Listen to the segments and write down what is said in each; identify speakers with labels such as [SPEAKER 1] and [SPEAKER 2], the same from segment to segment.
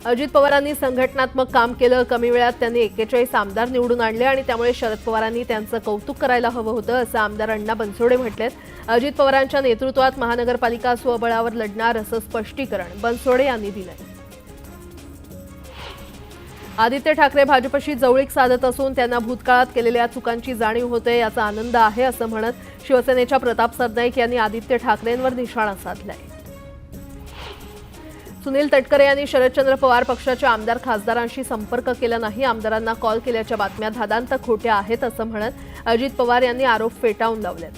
[SPEAKER 1] अजित पवारांनी संघटनात्मक काम केलं, कमी वेळात त्यांनी 41 आमदार निवडून आणले आणि त्यामुळे शरद पवारांनी त्यांचं कौतुक करायला हवं होतं, असं आमदार अण्णा बनसोडे म्हटलेत. अजित पवारांच्या नेतृत्वात महानगरपालिका स्वबळावर लढणार असं स्पष्टीकरण बनसोडे यांनी दिलंय. आदित्य ठाकरे भाजपशी जवळीक साधत असून त्यांना भूतकाळात केलेल्या चुकांची जाणीव होते, याचा आनंद आहे असं म्हणत शिवसेनेच्या प्रताप सरनाईक यांनी आदित्य ठाकरेंवर निशाणा साधलाय. सुनील तटकरे यांनी शरदचंद्र पवार पक्षाच्या आमदार खासदारांशी संपर्क केला नाही, आमदारांना कॉल केल्याच्या बातम्या धादांत खोट्या आहेत असं म्हणत अजित पवार यांनी आरोप फेटाळून लावलेत.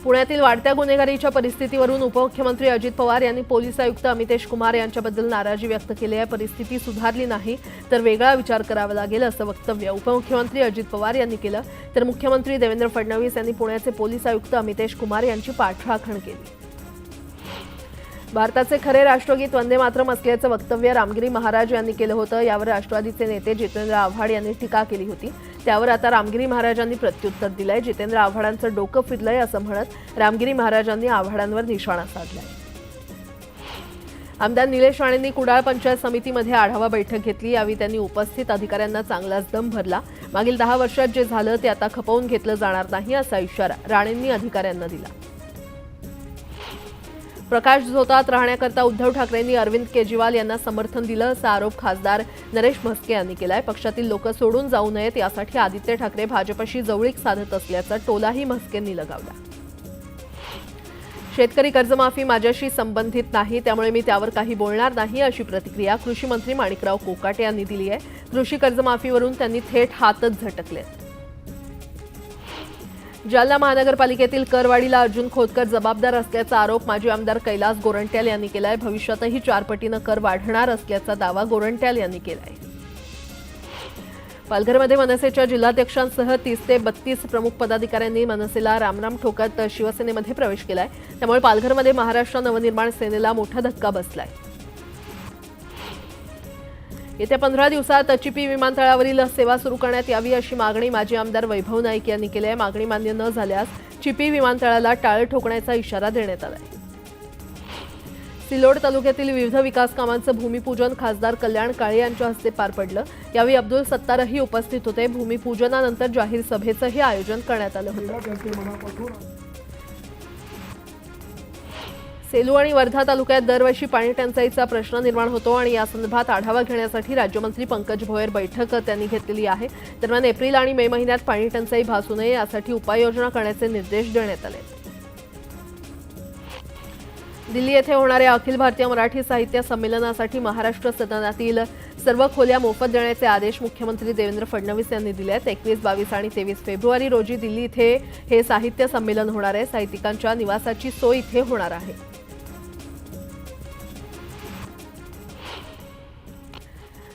[SPEAKER 1] पुण्यातील वाढत्या गुन्हेगारीच्या परिस्थितीवरून उपमुख्यमंत्री अजित पवार यांनी पोलीस आयुक्त अमितेश कुमार यांच्याबद्दल नाराजी व्यक्त केली आहे. परिस्थिती सुधारली नाही तर वेगळा विचार करावा लागेल असं वक्तव्य उपमुख्यमंत्री अजित पवार यांनी केलं. तर मुख्यमंत्री देवेंद्र फडणवीस यांनी पुण्याचे पोलीस आयुक्त अमितेश कुमार यांची पाठराखण केली. भारताचे खरे राष्ट्रगीत वंदे मातरम असल्याचं वक्तव्य रामगिरी महाराज यांनी केलं होतं. यावर राष्ट्रवादीचे नेते जितेंद्र आव्हाड यांनी टीका केली होती. त्यावर आता रामगिरी महाराजांनी प्रत्युत्तर दिलंय. जितेंद्र आव्हाडांचं डोकं फिरलंय असं म्हणत रामगिरी महाराजांनी आव्हाडांवर निशाणा साधलाय. आमदार निलेश राणेंनी कुडाळ पंचायत समितीमध्ये आढावा बैठक घेतली. यावेळी त्यांनी उपस्थित अधिकाऱ्यांना चांगलाच दम भरला. मागील 10 वर्षात जे झालं ते आता खपवून घेतलं जाणार नाही असा इशारा राणेंनी अधिकाऱ्यांना दिला. प्रकाश झोतात राहण्याकरता उद्धव ठाकरेंनी अरविंद केजरीवाल यांना समर्थन दिलं असा आरोप खासदार नरेश म्हस्के यांनी केलाय. पक्षातील लोक सोडून जाऊ नयेत यासाठी आदित्य ठाकरे भाजपशी जवळीक साधत असल्याचा टोलाही म्हस्केंनी लगावला. शेतकरी कर्जमाफी माझ्याशी संबंधित नाही, त्यामुळे मी त्यावर काही बोलणार नाही अशी प्रतिक्रिया कृषी मंत्री माणिकराव कोकाटे यांनी दिली आहे. कृषी कर्जमाफीवरून त्यांनी थेट हातच झटकलेत. जालना महानगरपालिकेतील करवाढीला अर्जुन खोतकर जबाबदार असल्याचा आरोप माजी आमदार कैलास गोरंट्याल यांनी केलाय. भविष्यातही 4 पटीनं कर वाढणार असल्याचा दावा गोरंट्याल यांनी केलाय. पालघरमध्ये मनसेच्या जिल्हाध्यक्षांसह 30 ते 32 प्रमुख पदाधिकाऱ्यांनी मनसेला रामराम ठोकत शिवसेनेमध्ये प्रवेश केलाय. त्यामुळे पालघरमध्ये महाराष्ट्र नवनिर्माण सेनेला मोठा धक्का बसलाय. येत्या 15 दिवसात चिपी विमानतळावरील सेवा सुरू करण्यात यावी अशी मागणी माजी आमदार वैभव नाईक यांनी केली आहे. मागणी मान्य न झाल्यास चिपी विमानतळाला टाळं ठोकण्याचा इशारा देण्यात आला आहे. सिल्लोड तालुक्यातील विविध विकास कामांचं भूमिपूजन खासदार कल्याण काळे यांच्या हस्ते पार पडलं. यावेळी अब्दुल सत्तारही उपस्थित होते. भूमिपूजनानंतर जाहीर सभेचंही आयोजन करण्यात आलं होतं. सेलू आणि वर्धा तालुक्यात दरवर्षी पाणी टंचाईचा प्रश्न निर्माण होतो आणि या संदर्भात आढावा घेण्यासाठी राज्यमंत्री पंकज भोयर बैठक त्यांनी घेतलेली आहे. दरम्यान एप्रिल आणि मे महिन्यात पाणी टंचाई भासू नये यासाठी उपाययोजना करण्याचे निर्देश देण्यात आले. दिल्ली येथे होणाऱ्या अखिल भारतीय मराठी साहित्य संमेलनासाठी महाराष्ट्र सदनातील सर्व खोल्या मोफत देण्याचे आदेश मुख्यमंत्री देवेंद्र फडणवीस यांनी दिले आहेत. 21, 22 आणि 23 फेब्रुवारी रोजी दिल्ली इथे हे साहित्य संमेलन होणार आहे. साहित्यिकांच्या निवासाची सोय इथे होणार आहे.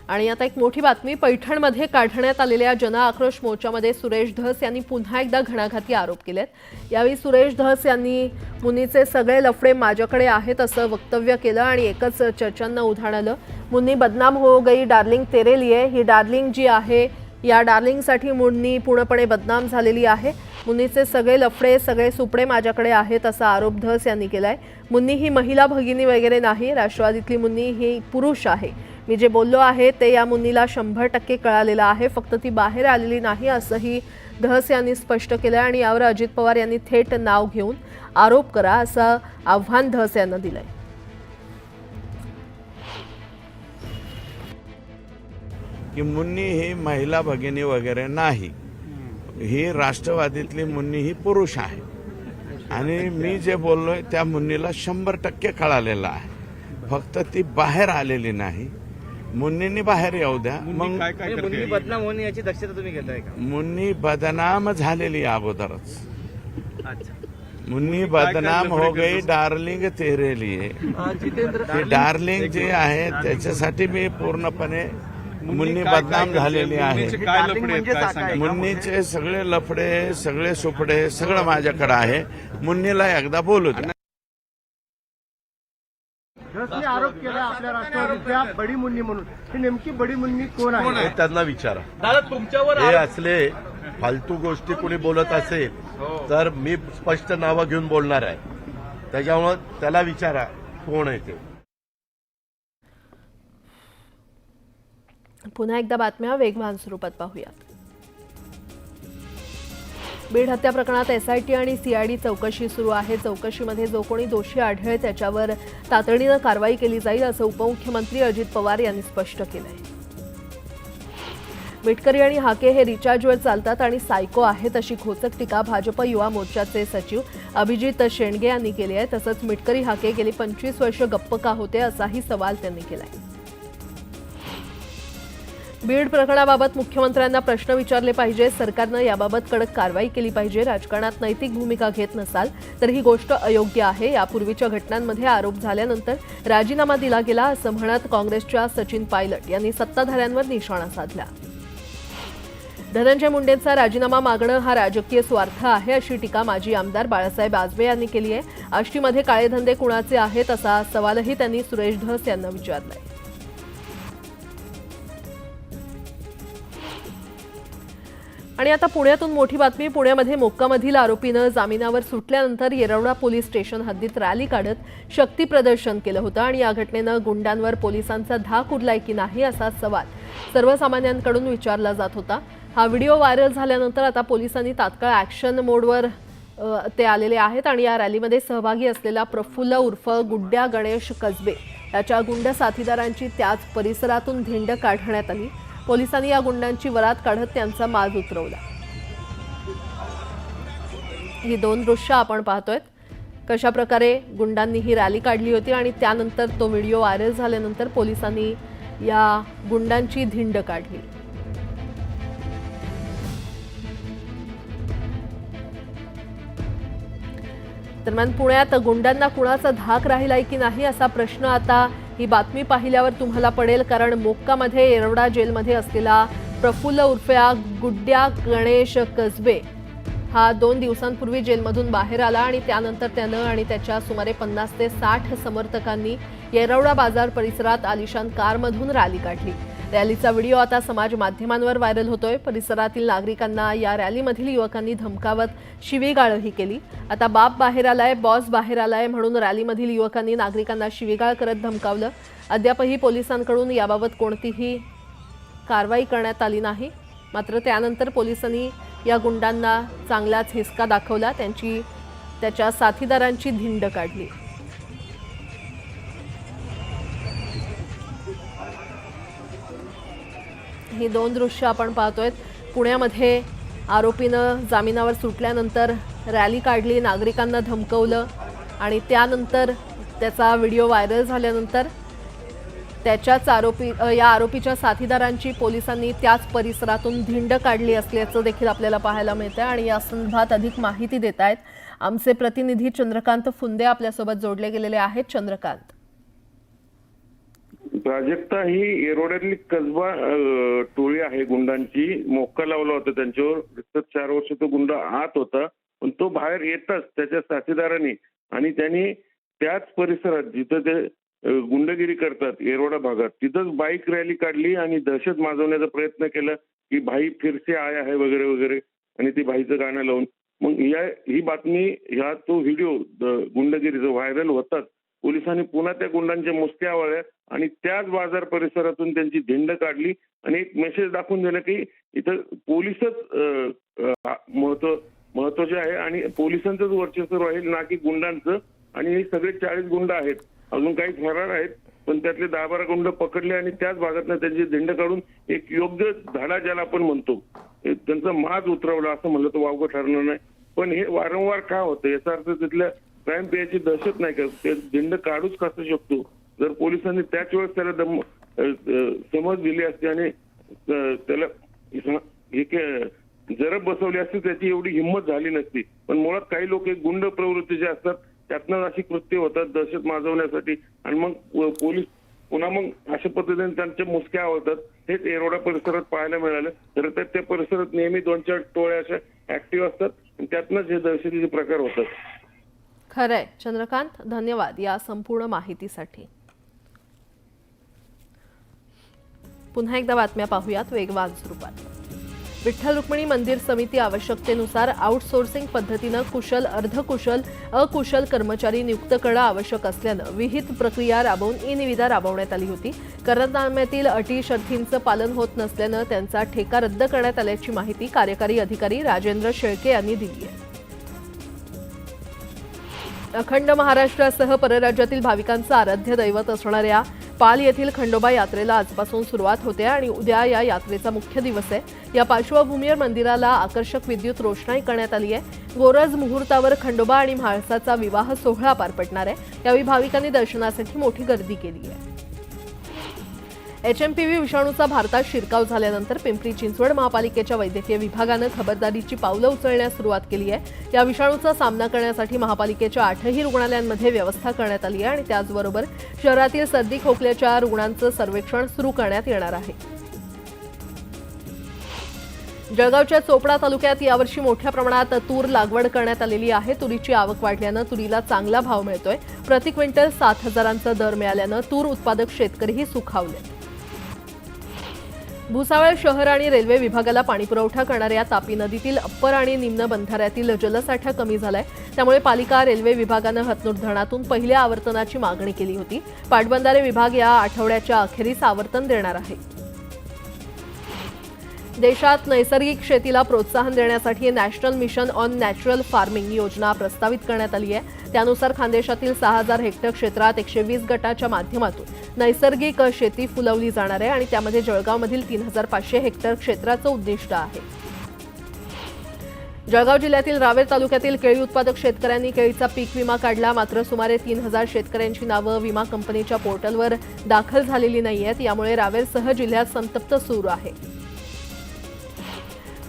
[SPEAKER 1] आणि आता एक मोठी बातमी. पैठणमध्ये काढण्यात आलेल्या जनआक्रोश मोर्चामध्ये सुरेश धस यांनी पुन्हा एकदा घणाघाती आरोप केलेत. यावेळी सुरेश धस यांनी मुन्नीचे सगळे लफडे माझ्याकडे आहेत असं वक्तव्य केलं आणि एकच चर्चांना उधाण आलं. मुन्नी बदनाम हो गई डार्लिंग तेरे लिए. ही डार्लिंग जी आहे या डार्लिंगसाठी मुन्नी पूर्णपणे बदनाम झालेली आहे. मुन्नीचे सगळे लफडे सगळे सुपडे माझ्याकडे आहेत असा आरोप धस यांनी केलाय. मुन्नी ही महिला भगिनी वगैरे नाही, राष्ट्रवादीतली मुन्नी ही पुरुष आहे. मी जे बोललो आहे ते या मुन्नीला 100% कळालेलं आहे, फक्त ती बाहेर आलेली नाही असंही धस यांनी स्पष्ट केलं. आणि यावर अजित पवार यांनी थेट नाव घेऊन आरोप करा असं आव्हान धस यांना दिलंय.
[SPEAKER 2] की मुन्नी ही महिला भगिनी वगैरे नाही, ही राष्ट्रवादीतली मुन्नी ही पुरुष आहे आणि मी जे बोललोय त्या मुन्नीला 100% कळालेलं आहे, फक्त ती बाहेर आलेली नाही. मुन्नींनी बाहेर येऊ द्या. मग
[SPEAKER 3] मुन्नी बदनाम होणे याची दक्षता तुम्ही घेताय का?
[SPEAKER 2] मुन्नी बदनाम झालेली अगोदरच.
[SPEAKER 3] अच्छा,
[SPEAKER 2] मुन्नी बदनाम हो गई डार्लिंग तेरे लिए. ती डार्लिंग जी आहे त्याच्यासाठी मी पूर्णपणे मुन्नी बदनाम झालेली आहे. मुन्नीचे सगळे लफडे सगळे सुपडे सगळं माझ्याकडे आहे. मुन्नीला एकदा बोलू द्या.
[SPEAKER 4] धसने आरोप केला आपल्या राष्ट्रवादीच्या बडी मुन्नी म्हणून. ही नेमकी बडी मुन्नी कोण आहे
[SPEAKER 5] हे त्यांना विचारा.
[SPEAKER 3] दादा तुमच्यावर
[SPEAKER 5] हे असले फालतू गोष्टी कोणी बोलत असेल तर मी स्पष्ट नावं घेऊन बोलणार आहे. त्याच्यामुळे त्याला विचारा कोण आहे ते.
[SPEAKER 1] पुन्हा एकदा बातम्या वेगवान स्वरूपात पाहूयात. बीड हत्या प्रकरणात एसआयटी आणि सीआयडी चौकशी सुरू आहे. चौकशीमध्ये जो कोणी दोषी आढळेल त्याच्यावर तातडीनं कारवाई केली जाईल असं उपमुख्यमंत्री अजित पवार यांनी स्पष्ट केलंय. मिटकरी आणि हाके हे रिचार्जवर चालतात आणि सायको आहेत अशी खोचक टीका भाजप युवा मोर्चाचे सचिव अभिजित शेंडगे यांनी केली आहे. तसंच मिटकरी हाके गेली 25 वर्ष गप्प का होते असाही सवाल त्यांनी केलाय. बीड प्रकरणाबाबत मुख्यमंत्र्यांना प्रश्न विचारले पाहिजे. सरकारनं याबाबत कडक कारवाई केली पाहिजे. राजकारणात नैतिक भूमिका घेत नसाल तर ही गोष्ट अयोग्य आहे. यापूर्वीच्या घटनांमध्ये आरोप झाल्यानंतर राजीनामा दिला गेला असं म्हणत काँग्रेसच्या सचिन पायलट यांनी सत्ताधाऱ्यांवर निशाणा साधला. धनंजय मुंडेंचा राजीनामा मागणं हा राजकीय स्वार्थ आहे अशी टीका माजी आमदार बाळासाहेब आजबे यांनी केली आहे. आष्टीमध्ये काळे धंदे कुणाचे आहेत असा सवालही त्यांनी सुरेश धस यांना विचारलाय. आणि आता पुण्यातून मोठी बातमी. पुण्यामध्ये मोक्कामधील आरोपीनं जामिनावर सुटल्यानंतर येरवडा पोलीस स्टेशन हद्दीत रॅली काढत शक्ती प्रदर्शन केलं होतं आणि या घटनेनं गुंडांवर पोलिसांचा धाक उरलाय की नाही असा सवाल सर्वसामान्यांकडून विचारला जात होता. हा व्हिडिओ व्हायरल झाल्यानंतर आता पोलिसांनी तात्काळ ॲक्शन मोडवर ते आलेले आहेत आणि या रॅलीमध्ये सहभागी असलेला प्रफुल्ल उर्फ गुड्ड्या गणेश कसबे याच्या गुंड साथीदारांची त्याच परिसरातून धिंड काढण्यात आली. पोलिसांनी या गुंडांची वरात काढत त्यांचा माज उतरवला. ही दोन दृश्य आपण पाहतोय. कशा प्रकारे गुंडांनी ही रॅली काढली होती आणि त्यानंतर तो व्हिडिओ व्हायरल झाल्यानंतर पोलिसांनी या गुंडांची धिंड काढली. दरम्यान पुण्यात गुंडांना कुणाचा धाक राहिलाय की नाही असा प्रश्न आता ही बातमी पाहिल्यावर तुम्हाला पडेल. कारण मोक्कामध्ये येरवडा जेलमध्ये असलेला प्रफुल्ल उर्फ गुड्ड्या गणेश कसबे हा 2 दिवसांपूर्वी जेलमधून बाहेर आला आणि त्यानंतर त्यानं आणि त्याच्या सुमारे 50 ते 60 समर्थकांनी येरवडा बाजार परिसरात आलिशान कारमधून रॅली काढली. रॅलीचा व्हिडिओ आता समाज माध्यमांवर व्हायरल होतोय. परिसरातील नागरिकांना या रॅलीमधील युवकांनी धमकावत शिवीगाळही केली. आता बाप बाहेर आलाय, बॉस बाहेर आलाय म्हणून रॅलीमधील युवकांनी नागरिकांना शिवीगाळ करत धमकावलं. अद्यापही पोलिसांकडून याबाबत कोणतीही कारवाई करण्यात आली नाही. मात्र त्यानंतर पोलिसांनी या गुंडांना चांगलाच हिसका दाखवला. त्याच्या साथीदारांची धिंड काढली. ही दोन दृश्य आपण पाहतोय. पुण्यामध्ये आरोपीनं जामिनावर सुटल्यानंतर रॅली काढली, नागरिकांना धमकवलं आणि त्यानंतर त्याचा व्हिडिओ व्हायरल झाल्यानंतर या आरोपीच्या साथीदारांची पोलिसांनी त्याच परिसरातून धिंड काढली असल्याचं देखील आपल्याला पाहायला मिळतंय. आणि या संदर्भात अधिक माहिती देत आहेत आमचे प्रतिनिधी चंद्रकांत फुंदे आपल्यासोबत जोडले गेलेले आहेत. चंद्रकांत,
[SPEAKER 6] प्राजक्ता ही येरवड्यातली कसबा टोळी आहे गुंडांची. मोक्का लावला होता त्यांच्यावर. 4 वर्ष तो गुंड आत होता, पण तो बाहेर येताच त्याच्या साथीदारांनी आणि त्यांनी त्याच परिसरात जिथं ते गुंडगिरी करतात येरवडा भागात तिथंच बाईक रॅली काढली आणि दहशत माजवण्याचा प्रयत्न केला की भाई फिरसे आया है वगैरे वगैरे आणि ती भाईचं गाणं लावून. मग ही बातमी ह्या तो व्हिडिओ गुंडगिरीचा व्हायरल होतात पोलिसांनी पुन्हा त्या गुंडांच्या मुसक्या आवळल्या आणि त्याच बाजार परिसरातून त्यांची धिंड काढली आणि एक मेसेज दाखवून दिला की इथं पोलिसच महत्वाचे आहे आणि पोलिसांचंच वर्चस्व राहील ना की गुंडांचं. आणि हे सगळे 40 गुंड आहेत, अजून काही फरार आहेत, पण त्यातले 10-12 गुंड पकडले आणि त्याच भागातनं त्यांची धिंड काढून एक योग्य धडा ज्याला आपण म्हणतो त्यांचा माज उतरवला असं म्हणलं तर वावगं ठरणार नाही. पण हे वारंवार का होतं याचा अर्थ तिथल्या क्राईम पेयाची दहशत नाही का, ते धिंड काढूच कसं शकतो. जर पोलिसांनी त्याच वेळेस त्याला समज दिली असती आणि त्याला जरब बसवली असती त्याची एवढी हिंमत झाली नसती. पण मुळात काही लोक गुंड प्रवृत्तीचे असतात, त्यातनं अशी कृत्य होतात दहशत माजवण्यासाठी आणि मग पोलीस पुन्हा मग अशा पद्धतीने त्यांच्या मुसक्या आवडतात. हेच येरवडा परिसरात पाहायला मिळालं. तर त्या परिसरात नेहमी 2-4 टोळ्या अशा ऍक्टिव्ह असतात आणि त्यातनंच हे दहशतीचे प्रकार होतात.
[SPEAKER 1] खरंय चंद्रकांत, धन्यवाद या संपूर्ण माहितीसाठी. पुन्हा एकदा बातम्या पाहूयात वेगवान स्वरूपात. विठ्ठल रुक्मिणी मंदिर समिती आवश्यकतेनुसार आउटसोर्सिंग पद्धतीनं कुशल, अर्धकुशल, अकुशल कर्मचारी नियुक्त करणं आवश्यक असल्यानं विहित प्रक्रिया राबवून ई-निविदा राबवण्यात आली होती. करारनाम्यातील अटी शर्तींचं पालन होत नसल्यानं त्यांचा ठेका रद्द करण्यात आल्याची माहिती कार्यकारी अधिकारी राजेंद्र शेळके यांनी दिली आहे. अखंड महाराष्ट्रासह परराज्यातील भाविकांचं आराध्य दैवत असणाऱ्या पाल येथील खंडोबा यात्रेला आजपासून सुरुवात होते आणि उद्या या यात्रेचा मुख्य दिवस आहे. या पार्श्वभूमीवर मंदिराला आकर्षक विद्युत रोषणाई करण्यात आली आहे. गोरज मुहूर्तावर खंडोबा आणि म्हाळसाचा विवाह सोहळा पार पडणार आहे. यावेळी भाविकांनी दर्शनासाठी मोठी गर्दी केली आहे. HMPV विषाणूचा भारतात शिरकाव झाल्यानंतर पिंपरी चिंचवड महापालिकेच्या वैद्यकीय विभागानं खबरदारीची पावलं उचलण्यास सुरुवात केली आहे. या विषाणूचा सामना करण्यासाठी महापालिकेच्या 8ही रुग्णालयांमध्ये व्यवस्था करण्यात आली आहे आणि त्याचबरोबर शहरातील सर्दी खोकल्याच्या रुग्णांचं सर्वेक्षण सुरू करण्यात येणार आहे. जळगावच्या चोपडा तालुक्यात यावर्षी मोठ्या प्रमाणात तूर लागवड करण्यात आलेली आहे. तुरीची आवक वाढल्यानं तुरीला चांगला भाव मिळतोय. प्रति क्विंटल 7,000चा दर मिळाल्यानं तूर उत्पादक शेतकरीही सुखावले. भुसावळ शहर आणि रेल्वे विभागाला पाणीपुरवठा करणाऱ्या तापी नदीतील अप्पर आणि निम्न बंधाऱ्यातील जलसाठा कमी झालाय. त्यामुळे पालिका रेल्वे विभागानं हतनूर धरणातून पहिल्या आवर्तनाची मागणी केली होती. पाटबंधारे विभाग या आठवड्याच्या अखेरीस आवर्तन देणार आहे. देशात नैसर्गिक शेतीला प्रोत्साहन देण्यासाठी national mission on natural farming योजना प्रस्तावित करण्यात आली आहे. त्यानुसार खानदेशातील 6,000 हेक्टर क्षेत्रात 120 गटाच्या माध्यमातून नैसर्गिक शेती फुलवली जाणार आहे आणि त्यामध्ये जळगावमधील 3,500 हेक्टर क्षेत्राचं उद्दिष्ट आहे. जळगाव जिल्ह्यातील रावेर तालुक्यातील केळी उत्पादक शेतकऱ्यांनी केळीचा पीक विमा काढला. मात्र सुमारे 3,000 शेतकऱ्यांची नावं विमा कंपनीच्या पोर्टलवर दाखल झालेली नाहीयेत. यामुळे रावेरसह जिल्ह्यात संतप्त सुरू आहे.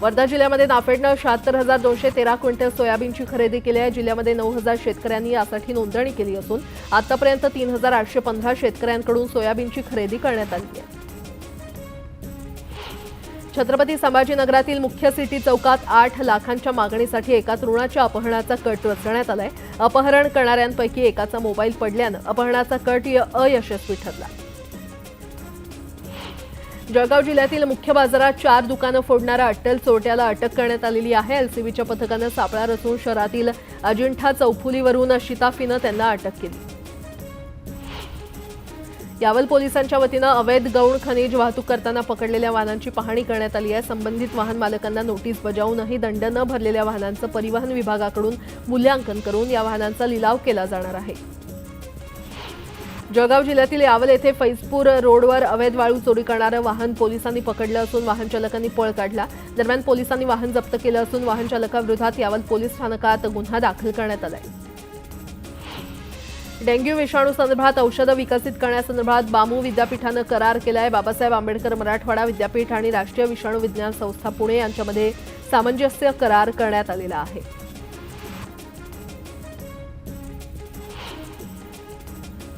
[SPEAKER 1] वर्धा जिल्ह्यामध्ये नाफेडनं 76,213 क्विंटल सोयाबीनची खरेदी केली आहे. जिल्ह्यामध्ये 9,000 शेतकऱ्यांनी यासाठी नोंदणी केली असून आतापर्यंत 3,815 शेतकऱ्यांकडून सोयाबीनची खरेदी करण्यात आली आहे. छत्रपती संभाजीनगरातील मुख्य सिटी चौकात 8 लाखांच्या मागणीसाठी एका तरुणाच्या अपहरणाचा कट रचण्यात आलाय. अपहरण करणाऱ्यांपैकी एकाचा मोबाईल पडल्यानं अपहरणाचा कट अयशस्वी ठरला. जळगाव जिल्ह्यातील मुख्य बाजारात 4 दुकानं फोडणाऱ्या अट्टल चोरट्याला अटक करण्यात आलेली आहे. LCBच्या पथकानं सापळा रचून शहरातील अजिंठा चौफुलीवरून शिताफीनं त्यांना अटक केली. यावल पोलिसांच्या वतीनं अवैध गौण खनिज वाहतूक करताना पकडलेल्या वाहनांची पाहणी करण्यात आली आहे. संबंधित वाहन मालकांना नोटीस बजावूनही दंड न भरलेल्या वाहनांचं परिवहन विभागाकडून मूल्यांकन करून या वाहनांचा लिलाव केला जाणार आहे. जळगाव जिल्ह्यातील यावल येथे फैजपूर रोडवर अवैध वाळू चोरी करणारं वाहन पोलिसांनी पकडलं असून वाहन चालकांनी पळ काढला. दरम्यान पोलिसांनी वाहन जप्त केलं असून वाहन चालकाविरोधात यावल पोलीस स्थानकात गुन्हा दाखल करण्यात आलाय. डेंग्यू विषाणू संदर्भात औषधं विकसित करण्यासंदर्भात बामू विद्यापीठानं करार केलाय. बाबासाहेब आंबेडकर मराठवाडा विद्यापीठ आणि राष्ट्रीय विषाणू विज्ञान संस्था पुणे यांच्यामध्ये सामंजस्य करार करण्यात आलेला आहे.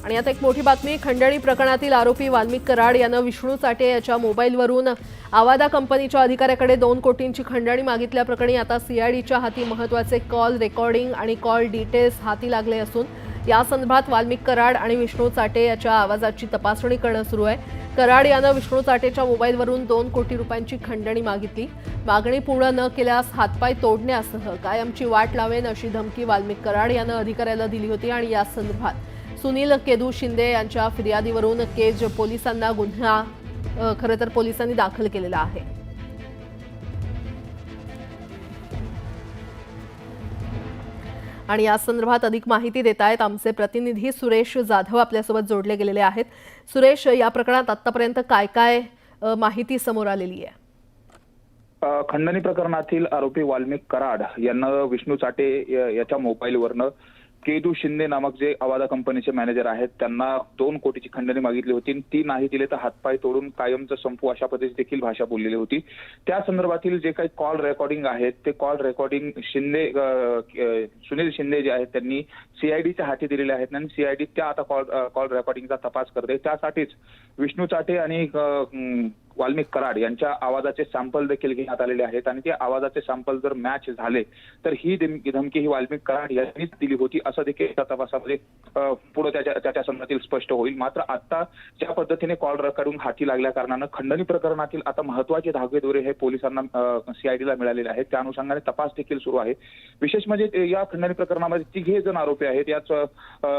[SPEAKER 1] आणि आता एक मोठी बातमी. खंडणी प्रकरणातील आरोपी वाल्मिक कराड यानं विष्णू चाटे याच्या मोबाईलवरून आवादा कंपनीच्या अधिकाऱ्याकडे 2 कोटींची खंडणी मागितल्याप्रकरणी आता CIDच्या हाती महत्त्वाचे कॉल रेकॉर्डिंग आणि कॉल डिटेल्स हाती लागले असून या संदर्भात वाल्मिक कराड आणि विष्णू चाटे याच्या आवाजाची तपासणी करणं सुरू आहे. कराड यानं विष्णू चाटेच्या मोबाईलवरून 2 कोटी रुपयांची खंडणी मागितली. मागणी पूर्ण न केल्यास हातपाय तोडण्यासह कायमची वाट लावेन अशी धमकी वाल्मिक कराड यानं अधिकाऱ्याला दिली होती आणि या संदर्भात सुनील केदू शिंदे यांच्या फिर्यादीवरून केज पोलिसांना गुन्हा खरं तर पोलिसांनी दाखल केलेला आहे. आणि या संदर्भात अधिक माहिती देत आहेत आमचे प्रतिनिधी सुरेश जाधव आपल्यासोबत जोडले गेलेले आहेत. सुरेश, या प्रकरणात आतापर्यंत काय काय माहिती समोर आलेली आहे?
[SPEAKER 7] खंडणी प्रकरणातील आरोपी वाल्मिक कराड यांना विष्णू चाटे याच्या मोबाईलवरनं केदू शिंदे नामक जे आवादा कंपनीचे मॅनेजर आहेत त्यांना 2 कोटीची खंडणी मागितली होती. ती नाही दिले तर हातपाय तोडून कायमचं संपू अशा पद्धतीची देखील भाषा बोललेली होती. त्या संदर्भातील जे काही कॉल रेकॉर्डिंग आहेत ते कॉल रेकॉर्डिंग सुनील शिंदे जे आहेत त्यांनी CIDच्या हाती दिलेले आहेत आणि CID त्या आता कॉल रेकॉर्डिंगचा तपास करते. त्यासाठीच विष्णू चाटे आणि वाल्मिक कराड यांच्या आवाजाचे सॅम्पल देखील घेण्यात आलेले आहेत आणि ते आवाजाचे सॅम्पल जर मॅच झाले तर ही धमकी ही वाल्मिक कराड यांनीच दिली होती असं देखील त्या तपासामध्ये पुढे त्याच्या संदर्भातील स्पष्ट होईल. मात्र आता ज्या पद्धतीने कॉल रेकॉर्डिंग हाती लागल्या कारणानं खंडणी प्रकरणातील आता महत्वाचे धागेदोरे हे पोलिसांना सीआयडीला मिळालेले आहेत. त्या अनुषंगाने तपास देखील सुरू आहे. विशेष म्हणजे या खंडणी प्रकरणामध्ये 3 जण आरोपी आहेत. यात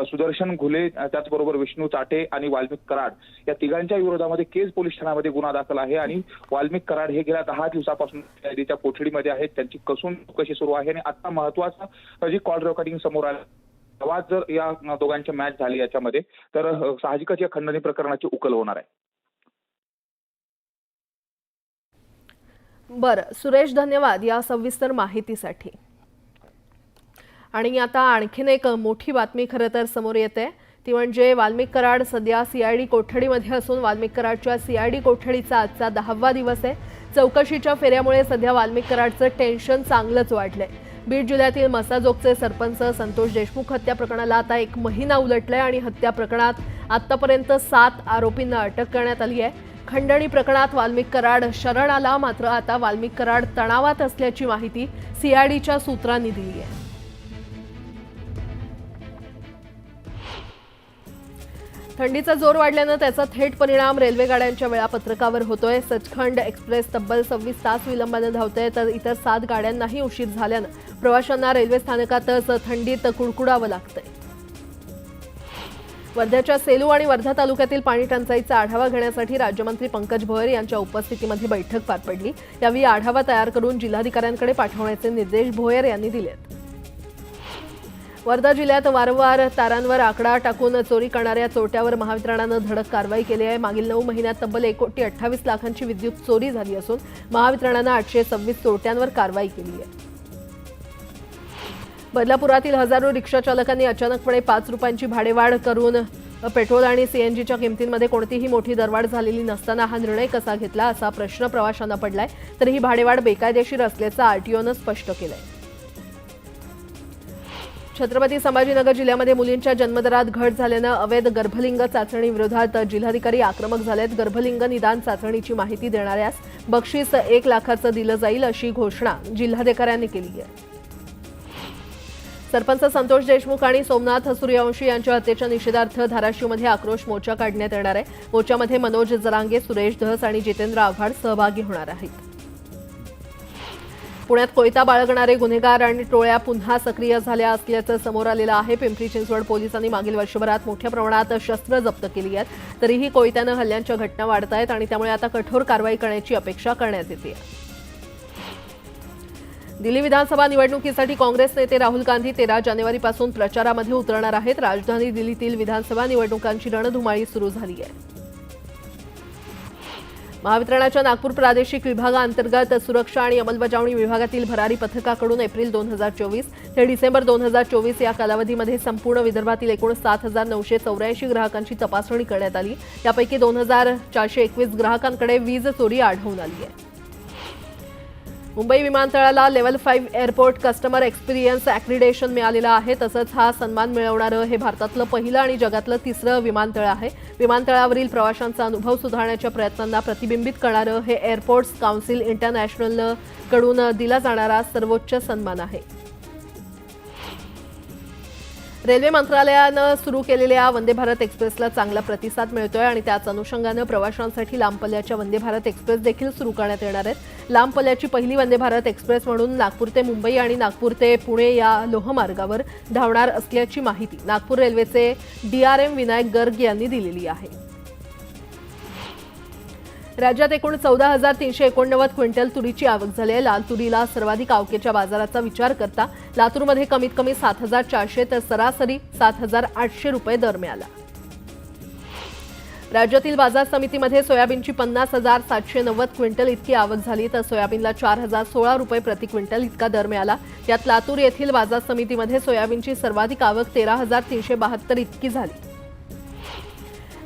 [SPEAKER 7] सुदर्शन घुले, त्याचबरोबर विष्णू चाटे आणि वाल्मिक कराड या तिघांच्या विरोधामध्ये केज पोलीस ठाण्यामध्ये गुन्हा दाखल आहे आणि वाल्मिक कराड हे गेल्या 10 दिवसापासून सीआयडीच्या कोठडीमध्ये आहेत. त्यांची कसून चौकशी सुरू आहे आणि आता महत्वाचा जी कॉल रेकॉर्डिंग समोर आली, आवाज जर या दोघांची मॅच झाली याच्यामध्ये तर साहजिकच या खंडणी प्रकरणाची उकल होणार आहे.
[SPEAKER 1] बरं सुरेश, धन्यवाद या सविस्तर माहितीसाठी. आणि आता आणखीन एक मोठी बातमी खरं तर समोर येते, ती म्हणजे वाल्मिक कराड सध्या सीआयडी कोठडीमध्ये असून वाल्मिक कराडच्या सीआयडी कोठडीचा आजचा 10वा दिवस आहे. चौकशीच्या फेऱ्यामुळे सध्या वाल्मिक कराडचं टेन्शन चांगलंच वाढलंय. बीड जिल्ह्यातील मसाजोगचे सरपंच संतोष देशमुख हत्या प्रकरणाला आता 1 महिना उलटलाय आणि हत्या प्रकरणात आतापर्यंत 7 आरोपींना अटक करण्यात आली आहे. खंडणी प्रकरणात वाल्मिक कराड शरण आला, मात्र आता वाल्मिक कराड तणावात असल्याची माहिती सीआयडीच्या सूत्रांनी दिली आहे. थंडीचा जोर वाढल्यानं त्याचा थेट परिणाम रेल्वे गाड्यांच्या वेळापत्रकावर होतोय. सचखंड एक्सप्रेस तब्बल 26 तास विलंबानं धावते, तर इतर 7 गाड्यांनाही उशीर झाल्यानं प्रवाशांना रेल्वे स्थानकातच थंडीत कुडकुडावं लागतंय. वर्ध्याच्या सेलू आणि वर्धा तालुक्यातील पाणी टंचाईचा आढावा घेण्यासाठी राज्यमंत्री पंकज भोयर यांच्या उपस्थितीमध्ये बैठक पार पडली. यावेळी आढावा तयार करून जिल्हाधिकाऱ्यांकडे पाठवण्याचे निर्देश भोयर यांनी दिलेत. वर्धा जिल्ह्यात वारंवार तारांवर आकडा टाकून चोरी करणाऱ्या चोरट्यावर महावितरणानं धडक कारवाई केली आहे. मागील 9 महिन्यात तब्बल 1,28,00,000ची विद्युत चोरी झाली असून महावितरणानं 826 चोरट्यांवर कारवाई केली आहे. बदलापुरातील हजारो रिक्षा चालकांनी अचानकपणे 5 रुपयांची भाडेवाढ करून पेट्रोल आणि सीएनजीच्या किमतींमध्ये कोणतीही मोठी दरवाढ झालेली नसताना हा निर्णय कसा घेतला असा प्रश्न प्रवाशांना पडलाय. तर ही भाडेवाढ बेकायदेशीर असल्याचं आरटीओनं स्पष्ट केलंय. छत्रपती संभाजीनगर जिल्ह्यामध्ये मुलींच्या जन्मदरात घट झाल्यानं अवैध गर्भलिंग चाचणी विरोधात जिल्हाधिकारी आक्रमक झालेत. गर्भलिंग निदान चाचणीची माहिती देणाऱ्यास बक्षीस 1 लाखाचं दिलं जाईल अशी घोषणा जिल्हाधिकाऱ्यांनी केली आहे. सरपंच संतोष देशमुख आणि सोमनाथ सूर्यवंशी यांच्या हत्येच्या निषेधार्थ धाराशिवमध्ये आक्रोश मोर्चा काढण्यात येणार आहे. मोर्चामध्ये मनोज जरांगे, सुरेश धस आणि जितेंद्र आव्हाड सहभागी होणार आहेत. पुण्यात कोयता बाळगणारे गुन्हेगार आणि टोळ्या पुन्हा सक्रिय झाल्या असल्याचं समोर आलेलं आहे. पिंपरी चिंचवड पोलिसांनी मागील वर्षभरात मोठ्या प्रमाणात शस्त्र जप्त केली आहेत. तरीही कोयत्यानं हल्ल्यांच्या घटना वाढत आहेत आणि त्यामुळे आता कठोर कारवाई करण्याची अपेक्षा करण्यात येते. दिल्ली विधानसभा निवडणुकीसाठी काँग्रेस नेते राहुल गांधी 13 जानेवारीपासून प्रचारामध्ये उतरणार आहेत. राजधानी दिल्लीतील विधानसभा निवडणुकांची रणधुमाळी सुरू झाली आहे. महावितरणाच्या नागपूर प्रादेशिक विभागाअंतर्गत सुरक्षा आणि अंमलबजावणी विभागातील भरारी पथकाकडून एप्रिल 2024 ते डिसेंबर 2024 या कालावधीमध्ये संपूर्ण विदर्भातील एकूण 7,984 ग्राहकांची तपासणी करण्यात आली. यापैकी 2,421 ग्राहकांकडे वीज चोरी आढळून आली आहे. मुंबई विमानतळाला लेव्हल 5 एअरपोर्ट कस्टमर एक्सपिरियन्स ॲक्रिडेशन मिळालेलं आहे. तसंच हा सन्मान मिळवणारं हे भारतातलं पहिलं आणि जगातलं 3रं विमानतळ आहे. विमानतळावरील प्रवाशांचा अनुभव सुधारण्याच्या प्रयत्नांना प्रतिबिंबित करणारं हे एअरपोर्ट्स काउन्सिल इंटरनॅशनल कडून दिला जाणारा सर्वोच्च सन्मान आहे. रेल्वे मंत्रालयानं सुरू केलेल्या वंदे भारत एक्सप्रेसला चांगला प्रतिसाद मिळतोय आणि त्याच अनुषंगानं प्रवाशांसाठी लांब पल्ल्याच्या वंदे भारत एक्सप्रेस देखील सुरू करण्यात येणार आहेत. लांब पल्ल्याची पहिली वंदे भारत एक्सप्रेस म्हणून नागपूर ते मुंबई आणि नागपूर ते पुणे या लोहमार्गावर धावणार असल्याची माहिती नागपूर रेल्वेचे DRM विनायक गर्ग यांनी दिलेली आहे. राज्यात एकूण 14,389 क्विंटल तुरीची आवक झाली आहे. लाल तुरीला सर्वाधिक आवकेच्या बाजाराचा विचार करता लातूरमध्ये कमीत कमी 7,400 तर सरासरी 7,800 रुपये दर मिळाला. राज्यातील बाजार समितीमध्ये सोयाबीनची 50,790 क्विंटल इतकी आवक झाली, तर सोयाबीनला 4,016 रुपये प्रति क्विंटल इतका दर मिळाला. यात लातूर येथील बाजार समितीमध्ये सोयाबीनची सर्वाधिक आवक 13,372 इतकी झाली.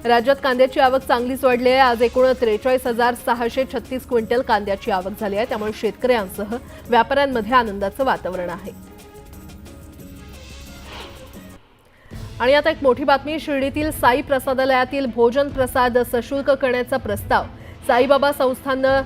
[SPEAKER 1] राज्यात कांद्याची आवक चांगलीच वाढली आहे. आज एकूण 43,636 क्विंटल कांद्याची आवक झाली आहे. त्यामुळे शेतकऱ्यांसह व्यापाऱ्यांमध्ये आनंदाचं वातावरण आहे. आणि आता एक मोठी बातमी. शिर्डीतील साई प्रसादालयातील भोजन प्रसाद सशुल्क करण्याचा प्रस्ताव साईबाबा संस्थाननं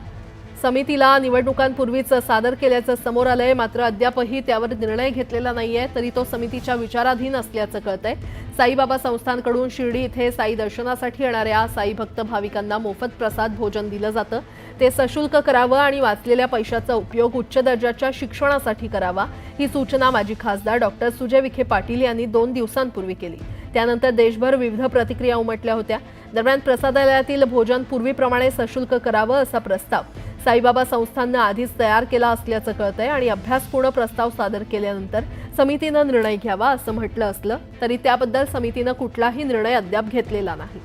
[SPEAKER 1] समितीला निवडणुकांपूर्वीच सादर केल्याचं समोर आलंय, मात्र अद्यापही त्यावर निर्णय घेतलेला नाहीये, तरी तो समितीच्या विचाराधीन असल्याचं कळतंय. साईबाबा संस्थानकडून शिर्डी इथे साई दर्शनासाठी येणाऱ्या साई भक्त भाविकांना मोफत प्रसाद भोजन दिलं जातं. ते सशुल्क करावं आणि वाचलेल्या पैशाचा उपयोग उच्च दर्जाच्या शिक्षणासाठी करावा, ही सूचना माजी खासदार डॉक्टर सुजय विखे पाटील यांनी 2 दिवसांपूर्वी केली. त्यानंतर देशभर विविध प्रतिक्रिया उमटल्या होत्या. दरम्यान प्रसादालयातील भोजन पूर्वीप्रमाणे सशुल्क करावं असा प्रस्ताव साईबाबा संस्थाननं आधीच तयार केला असल्याचं कळतंय आणि अभ्यासपूर्ण प्रस्ताव सादर केल्यानंतर समितीनं निर्णय घ्यावा असं म्हटलं असलं तरी त्याबद्दल समितीनं कुठलाही निर्णय अद्याप घेतलेला नाही.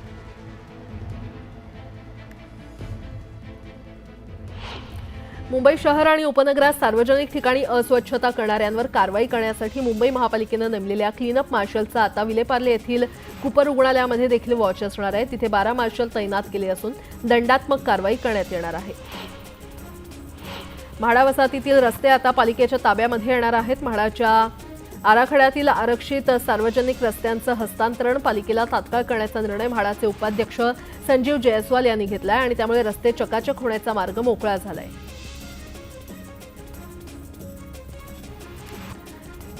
[SPEAKER 1] मुंबई शहर आणि उपनगरात सार्वजनिक ठिकाणी अस्वच्छता करणाऱ्यांवर कारवाई करण्यासाठी मुंबई महापालिकेनं नेमलेल्या क्लीनअप मार्शलचा आता विलेपार्ले येथील कुपर रुग्णालयामध्ये देखील वॉच असणार आहे. तिथे 12 मार्शल तैनात केले असून दंडात्मक कारवाई करण्यात येणार आहे. म्हाडा वसाहतीतील रस्ते आता पालिकेच्या ताब्यामध्ये येणार आहेत. म्हाडाच्या आराखड्यातील आरक्षित सार्वजनिक रस्त्यांचं हस्तांतरण पालिकेला तात्काळ करण्याचा निर्णय म्हाडाचे उपाध्यक्ष संजीव जयस्वाल यांनी घेतलाय आणि त्यामुळे रस्ते चकाचक होण्याचा मार्ग मोकळा झालाय.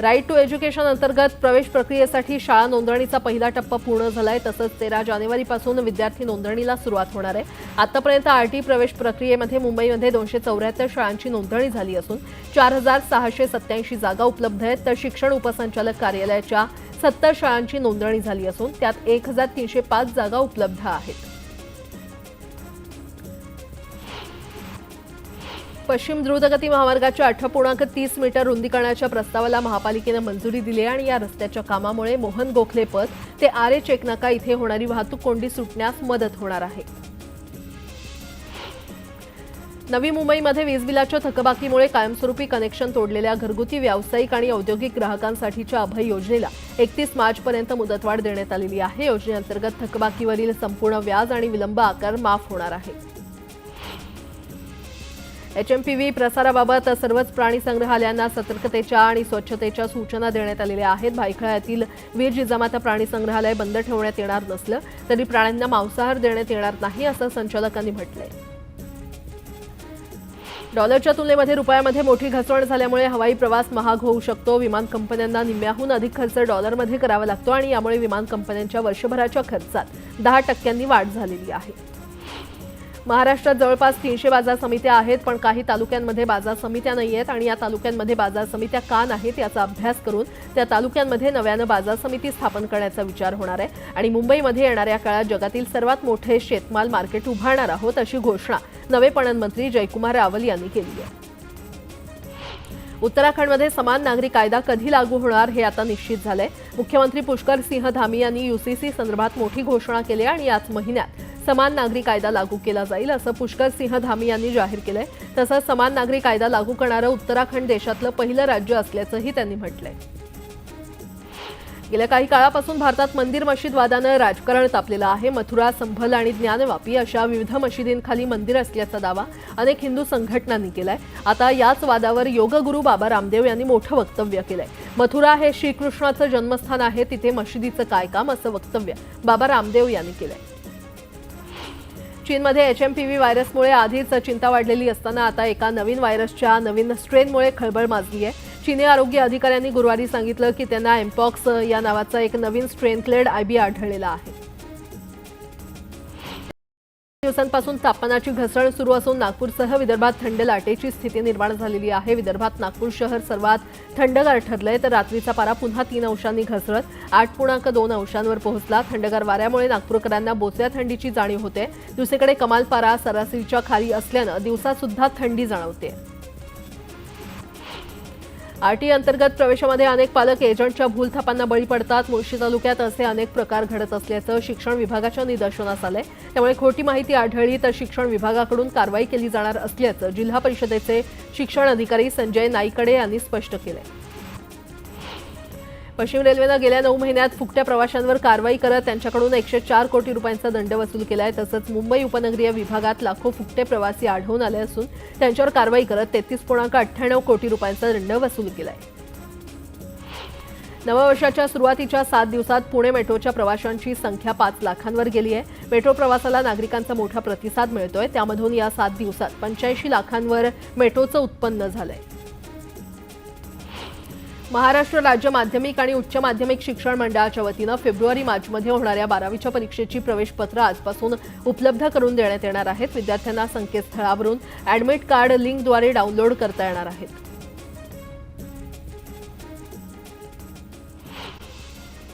[SPEAKER 1] राईट टू एज्युकेशन अंतर्गत प्रवेश प्रक्रियेसाठी शाळा नोंदणीचा पहिला टप्पा पूर्ण झालाय. तसंच 13 जानेवारीपासून विद्यार्थी नोंदणीला सुरुवात होणार आहे. आतापर्यंत आरटी प्रवेश प्रक्रियेमध्ये मुंबईमध्ये 274 शाळांची नोंदणी झाली असून 4687 जागा उपलब्ध आहेत. तर शिक्षण उपसंचालक कार्यालयाच्या 70 शाळांची नोंदणी झाली असून त्यात 1305 जागा उपलब्ध आहेत. पश्चिम द्रुतगती महामार्गाच्या 18.30 मीटर रुंदीकरणाच्या प्रस्तावाला महापालिकेनं मंजुरी दिली आहे आणि या रस्त्याच्या कामामुळे मोहन गोखले पथ ते आरे चेकनाका इथे होणारी वाहतूक कोंडी सुटण्यास मदत होणार आहे. नवी मुंबईमध्ये वीज बिलाच्या थकबाकीमुळे कायमस्वरूपी कनेक्शन तोडलेल्या घरगुती व्यावसायिक आणि औद्योगिक ग्राहकांसाठीच्या अभय योजनेला 31 मार्चपर्यंत मुदतवाढ देण्यात आलेली आहे. योजनेअंतर्गत थकबाकीवरील संपूर्ण व्याज आणि विलंब आकार माफ होणार आहे. HMPV प्रसाराबाबत सर्वच प्राणी संग्रहालयांना सतर्कतेच्या आणि स्वच्छतेच्या सूचना देण्यात आलेल्या आहेत. भायखळा येथील वीर जिजामाता प्राणी संग्रहालय बंद ठेवण्यात येणार नसलं तरी प्राण्यांना मांसाहार देण्यात येणार नाही असं संचालकांनी म्हटलंय. डॉलरच्या तुलनेमध्ये रुपयामध्ये मोठी घसरण झाल्यामुळे हवाई प्रवास महाग होऊ शकतो. विमान कंपन्यांना निम्म्याहून अधिक खर्च डॉलरमध्ये करावा लागतो आणि यामुळे विमान कंपन्यांच्या वर्षभराच्या खर्चात 10% वाढ झालेली आहे. महाराष्ट्रात जवळपास 300 बाजार समित्या आहेत, पण काही तालुक्यांमध्ये बाजार समित्या नाही आहेत आणि या तालुक्यांमध्ये बाजार समित्या का नाहीत याचा अभ्यास करून त्या तालुक्यांमध्ये नव्यानं बाजार समिती स्थापन करण्याचा विचार होणार आहे. आणि मुंबईमध्ये येणाऱ्या काळात जगातील सर्वात मोठे शेतमाल मार्केट उभारणार आहोत अशी घोषणा नवे पणन मंत्री जयकुमार रावल यांनी केली आहे. उत्तराखंडमध्ये समान नागरी कायदा कधी लागू होणार हे आता निश्चित झालंय. मुख्यमंत्री पुष्कर सिंह धामी यांनी UCC संदर्भात मोठी घोषणा केली आणि याच महिन्यात समान नागरी कायदा लागू केला जाईल असं पुष्कर सिंह धामी यांनी जाहीर केलंय. तसंच समान नागरी कायदा लागू करणारं उत्तराखंड देशातलं पहिलं राज्य असल्याचंही त्यांनी म्हटलंय. गेल्या काही काळापासून भारतात मंदिर मशीद वादानं राजकारण तापलेलं आहे. मथुरा, संभल आणि ज्ञानवापी अशा विविध मशिदींखाली मंदिर असल्याचा दावा अनेक हिंदू संघटनांनी केलाय. आता याच वादावर योगगुरू बाबा रामदेव यांनी मोठं वक्तव्य केलंय. मथुरा हे श्रीकृष्णाचं जन्मस्थान आहे, तिथे मशिदीचं काय काम असं वक्तव्य बाबा रामदेव यांनी केलंय. चीनमध्ये HMPV व्हायरसमुळे आधीच चिंता वाढलेली असताना आता एका नवीन व्हायरसच्या नवीन स्ट्रेनमुळे खळबळ माजली आहे. चीनी आरोग्य अधिकाऱ्यांनी गुरुवारी सांगितलं की त्यांना एम्पॉक्स या नावाचा एक नवीन स्ट्रेन क्लेड IB आढळलेला आहे. दिवसांपासून तापमानाची घसरण सुरू असून नागपूरसह विदर्भात थंड लाटेची स्थिती निर्माण झालेली आहे. विदर्भात नागपूर शहर सर्वात थंडगार ठरलंय तर रात्रीचा पारा पुन्हा 3 अंशांनी घसरत 8.2 अंशांवर पोहोचला. थंडगार वाऱ्यामुळे नागपूरकरांना बोचऱ्या थंडीची जाणीव होते. दुसरीकडे कमाल पारा सरासरीच्या खाली असल्यानं दिवसात सुद्धा थंडी जाणवते. RT अंतर्गत प्रवेशामध्ये अनेक पालक एजंटच्या भूलथापांना बळी पडतात. मुळशी तालुक्यात असे अनेक प्रकार घडत असल्याचं शिक्षण विभागाच्या निदर्शनास आलंय. त्यामुळे खोटी माहिती आढळली तर शिक्षण विभागाकडून कारवाई केली जाणार असल्याचं जिल्हा परिषदेचे शिक्षण अधिकारी संजय नाईकडे यांनी स्पष्ट केलंय. पश्चिम रेल्वेनं गेल्या 9 महिन्यात फुकट्या प्रवाशांवर कारवाई करत त्यांच्याकडून 104 कोटी रुपयांचा दंड वसूल केलाय. तसंच मुंबई उपनगरीय विभागात लाखो फुकटे प्रवासी आढळून आले असून त्यांच्यावर कारवाई करत 33.98 कोटी रुपयांचा दंड वसूल केलाय. नववर्षाच्या सुरुवातीच्या 7 दिवसात पुणे मेट्रोच्या प्रवाशांची संख्या 5 लाखांवर गेली आहे. मेट्रो प्रवासाला नागरिकांचा मोठा प्रतिसाद मिळतोय. त्यामधून या 7 दिवसात 85 लाखांवर मेट्रोचं उत्पन्न झालंय. महाराष्ट्र राज्य माध्यमिक आणि उच्च माध्यमिक शिक्षण मंडळाच्या वतीनं फेब्रुवारी-मार्चमध्ये होणाऱ्या 12वीच्या परीक्षेची प्रवेशपत्र आजपासून उपलब्ध करून देण्यात येणार आहेत. विद्यार्थ्यांना संकेतस्थळावरून ॲडमिट कार्ड लिंकद्वारे डाउनलोड करता येणार आहेत.